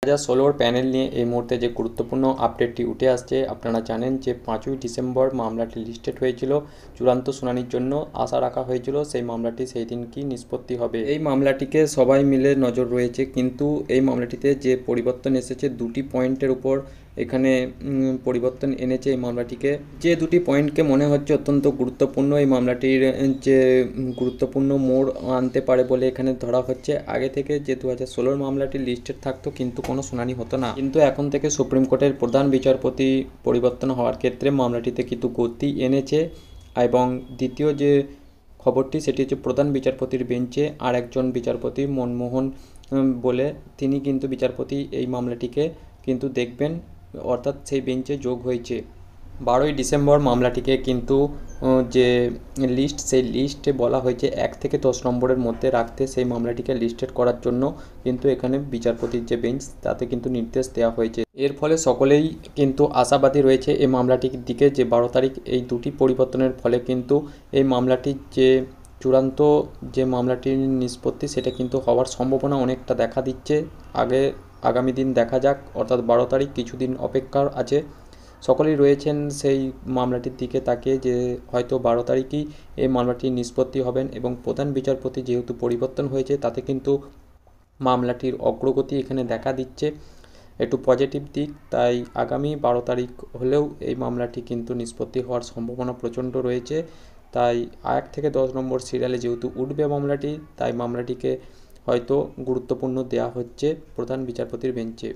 2016 panel নিয়ে এই মুহূর্তে যে গুরুত্বপূর্ণ আপডেটটি উঠে আসছে, আপনারা জানেন যে 5ই ডিসেম্বর মামলাটি লিস্টেড হয়েছিল। চূড়ান্ত শুনানির জন্য আশা রাখা হয়েছিল সেই মামলাটি সেই দিন কি নিষ্পত্তি হবে। এই মামলাটিকে সবাই মিলে নজর রয়েছে, কিন্তু এই মামলাটিতে যে পরিবর্তন এসেছে দুটি পয়েন্টের উপর এখানে পরিবর্তন এনেছে এই মামলাটিকে। যে দুটি পয়েন্টকে মনে হচ্ছে অত্যন্ত গুরুত্বপূর্ণ, এই মামলাটির যে গুরুত্বপূর্ণ মোড় আনতে পারে বলে এখানে ধরা হচ্ছে। আগে থেকে যে 2016 মামলাটি লিস্টেড থাকতো কিন্তু কোনো শুনানি হতো না, কিন্তু এখন থেকে সুপ্রিম কোর্টের প্রধান বিচারপতি পরিবর্তন হওয়ার ক্ষেত্রে মামলাটিতে কিন্তু গতি এনেছে। এবং দ্বিতীয় যে খবরটি সেটি হচ্ছে প্রধান বিচারপতির বেঞ্চে আর একজন বিচারপতি মনমোহন বলে তিনি কিন্তু বিচারপতি এই মামলাটিকে কিন্তু দেখবেন, অর্থাৎ সেই বেঞ্চে যোগ হয়েছে। 12ই ডিসেম্বর মামলাটিকে কিন্তু যে লিস্ট সেই লিস্টে বলা হয়েছে 1 থেকে 10 নম্বরের মধ্যে রাখতে, সেই মামলাটিকে লিস্টেড করার জন্য কিন্তু এখানে বিচারপতির যে বেঞ্চ তাতে কিন্তু নির্দেশ দেওয়া হয়েছে। এর ফলে সকলেই কিন্তু আশাবাদী রয়েছে এই মামলাটির দিকে যে 12 তারিখ এই দুটি পরিবর্তনের ফলে কিন্তু এই মামলাটির যে চূড়ান্ত যে মামলাটির নিষ্পত্তি সেটা কিন্তু হওয়ার সম্ভাবনা অনেকটা দেখা দিচ্ছে। আগামী দিন দেখা যাক, অর্থাৎ 12 তারিখ কিছুদিন অপেক্ষার আছে। সকলেই রয়েছেন সেই মামলাটির দিকে তাকিয়ে যে হয়তো 12 তারিখেই এই মামলাটির নিষ্পত্তি হবেন, এবং প্রধান বিচারপতি যেহেতু পরিবর্তন হয়েছে তাতে কিন্তু মামলাটির অগ্রগতি এখানে দেখা দিচ্ছে একটু পজিটিভ দিক। তাই আগামী 12 তারিখ হলেও এই মামলাটি কিন্তু নিষ্পত্তি হওয়ার সম্ভাবনা প্রচণ্ড রয়েছে। তাই 1 থেকে 10 নম্বর সিরিয়ালে যেহেতু উঠবে মামলাটি, তাই মামলাটিকে হয়তো গুরুত্বপূর্ণ দেওয়া হচ্ছে প্রধান বিচারপতির বেঞ্চে।